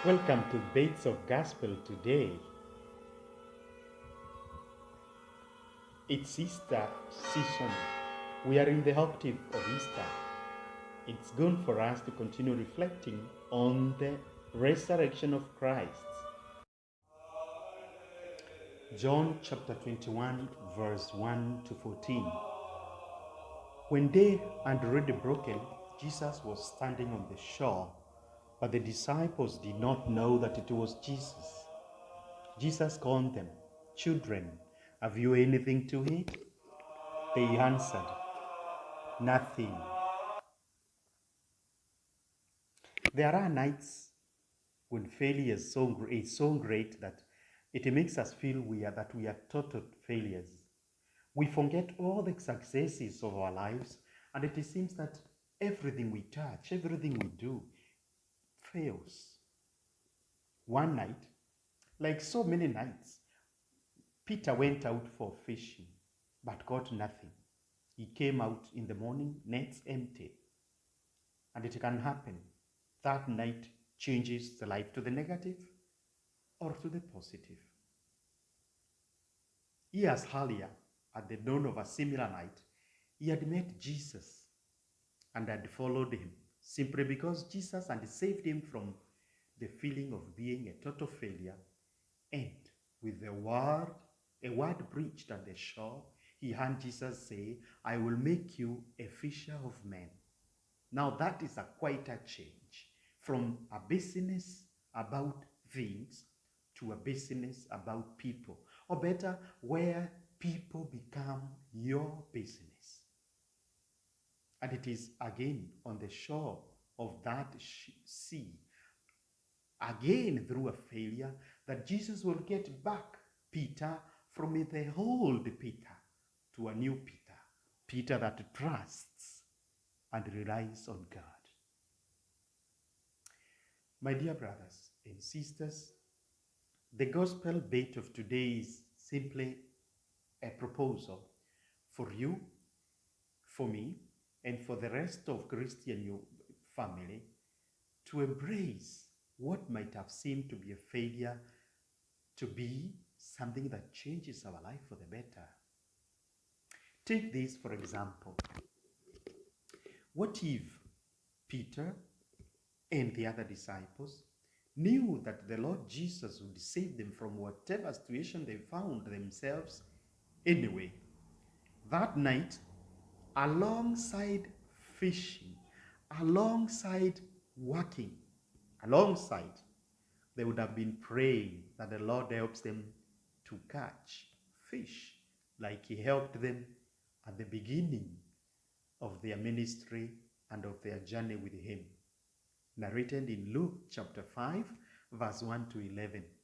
Welcome to Baits of Gospel today. It's Easter season. We are in the octave of Easter. It's good for us to continue reflecting on the resurrection of Christ. John chapter 21, verse 1 to 14. When day had already broken, Jesus was standing on the shore, but the disciples did not know that it was Jesus. Jesus called them, "Children, have you anything to eat?" They answered, "Nothing." There are nights when failure is so great that it makes us feel that we are total failures. We forget all the successes of our lives, and it seems that everything we touch, everything we do, fails. One night, like so many nights, Peter went out for fishing, but got nothing. He came out in the morning, nets empty. And it can happen. That night changes the life to the negative or to the positive. Years earlier, at the dawn of a similar night, he had met Jesus and had followed him simply because Jesus had saved him from the feeling of being a total failure. And with a word preached at the shore, he heard Jesus say, "I will make you a fisher of men." Now that is quite a change from a business about things to a business about people, or better, where people become your business. And it is again on the shore of that sea, again through a failure, that Jesus will get back Peter from the old Peter to a new Peter, Peter that trusts and relies on God. My dear brothers and sisters, the gospel bait of today is simply a proposal for you, for me, and for the rest of Christian family to embrace what might have seemed to be a failure to be something that changes our life for the better. Take this for example. What if Peter and the other disciples knew that the Lord Jesus would save them from whatever situation they found themselves anyway? That night, alongside fishing, alongside working, alongside, they would have been praying that the Lord helps them to catch fish like he helped them at the beginning of their ministry and of their journey with him. Narrated in Luke chapter 5, verse 1 to 11.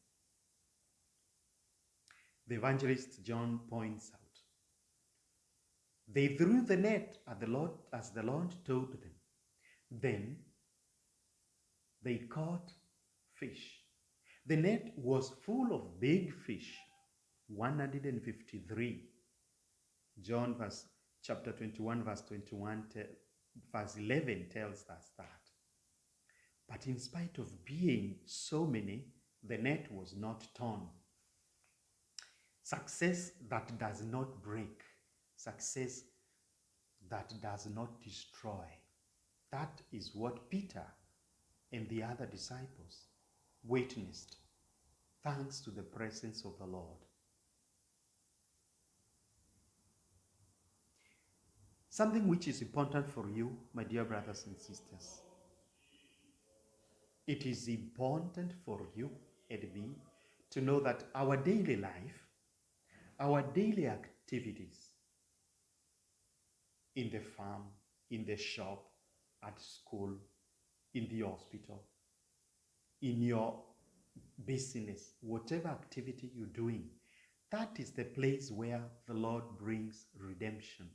The evangelist John points out, they threw the net at the Lord as the Lord told them. Then they caught fish. The net was full of big fish, 153. John chapter 21, verse 21, verse 11 tells us that. But in spite of being so many, the net was not torn. Success that does not break, success that does not destroy. That is what Peter and the other disciples witnessed, thanks to the presence of the Lord. Something which is important for you, my dear brothers and sisters. It is important for you and me to know that our daily life, our daily activities in the farm, in the shop, at school, in the hospital, in your business, whatever activity you're doing, that is the place where the Lord brings redemption.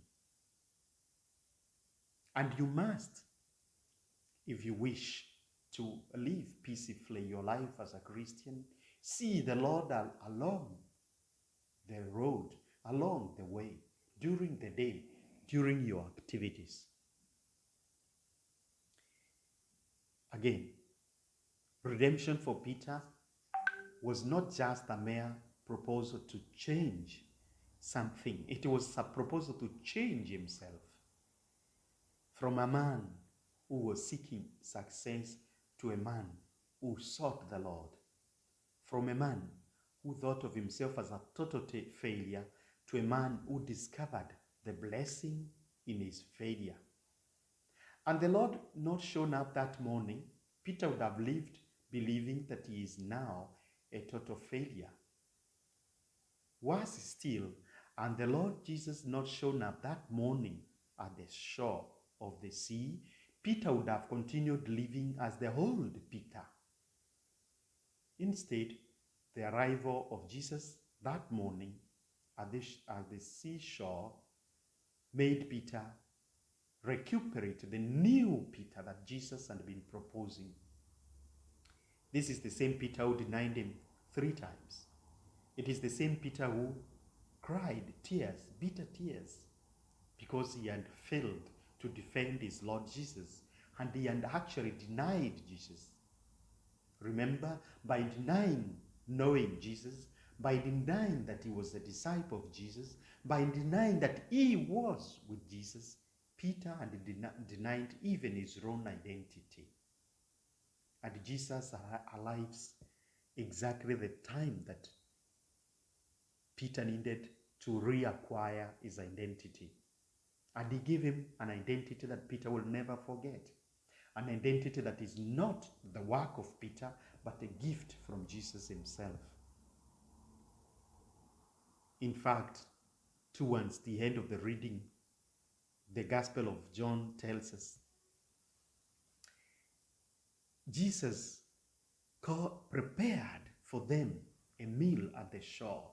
And you must, if you wish to live peacefully your life as a Christian, see the Lord along the road, along the way, during the day, during your activities. Again, Redemption for Peter was not just a mere proposal to change something, it was a proposal to change himself from a man who was seeking success to a man who sought the Lord, from a man who thought of himself as a total failure to a man who discovered the blessing in his failure. And the Lord not shown up that morning, Peter would have lived believing that he is now a total failure. Worse still, and the Lord Jesus not shown up that morning at the shore of the sea, Peter would have continued living as the old Peter. Instead, the arrival of Jesus that morning at the seashore made Peter recuperate the new Peter that Jesus had been proposing. This is the same Peter who denied him 3 times. It is the same Peter who cried tears, bitter tears, because he had failed to defend his Lord Jesus, and he had actually denied Jesus. Remember, by denying knowing Jesus, by denying that he was a disciple of Jesus, by denying that he was with Jesus, Peter had denied even his own identity. And Jesus arrives exactly the time that Peter needed to reacquire his identity. And he gave him an identity that Peter will never forget. An identity that is not the work of Peter, but a gift from Jesus himself. In fact, towards the end of the reading, the Gospel of John tells us, Jesus prepared for them a meal at the shore,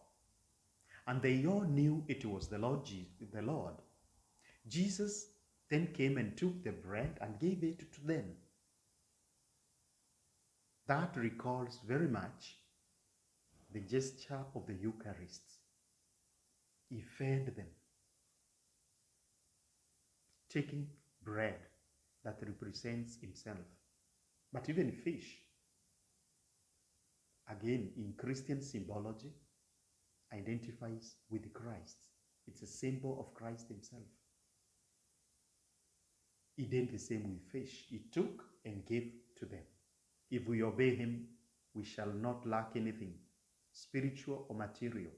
and they all knew it was the Lord. Jesus then came and took the bread and gave it to them. That recalls very much the gesture of the Eucharist. He fed them, taking bread that represents himself, but even fish. Again, in Christian symbology, identifies with Christ. It's a symbol of Christ himself. He did the same with fish. He took and gave to them. If we obey him, we shall not lack anything, spiritual or material.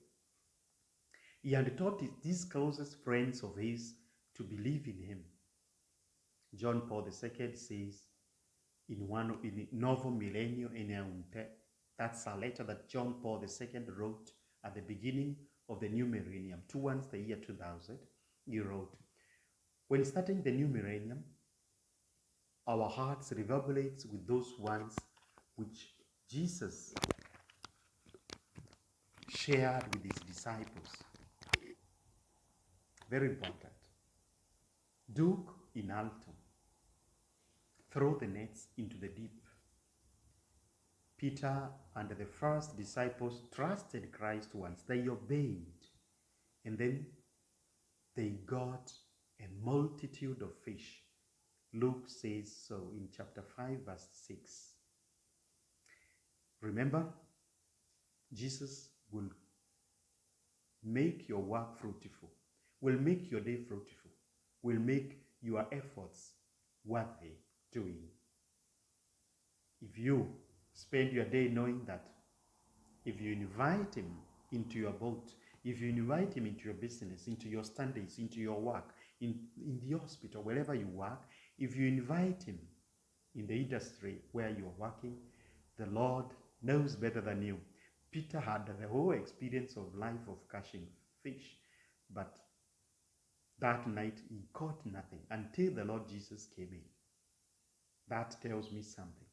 He had taught these closest friends of his to believe in him. John Paul II says in Novo Millennio Eneunte, that's a letter that John Paul II wrote at the beginning of the new millennium, towards the year 2000, he wrote, when starting the new millennium, our hearts reverberates with those ones which Jesus shared with his disciples. Very important. Duc in alto. Throw the nets into the deep. Peter and the first disciples trusted Christ once. They obeyed. And then they got a multitude of fish. Luke says so in chapter 5, verse 6. Remember, Jesus will make your work fruitful, will make your day fruitful, will make your efforts worthy doing. If you spend your day knowing that if you invite him into your boat, if you invite him into your business, into your studies, into your work, in the hospital, wherever you work, if you invite him in the industry where you're working, the Lord knows better than you. Peter had the whole experience of life of catching fish, but that night he caught nothing until the Lord Jesus came in. That tells me something.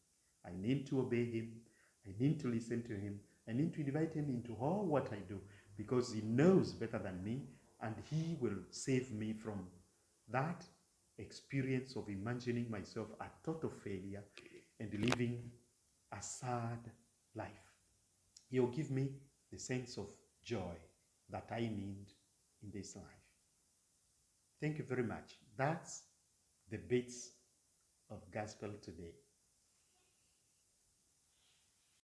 I need to obey him. I need to listen to him. I need to invite him into all what I do, because he knows better than me, and he will save me from that experience of imagining myself a total failure and living a sad life. He'll give me the sense of joy that I need in this life. Thank you very much. That's the bits of gospel today.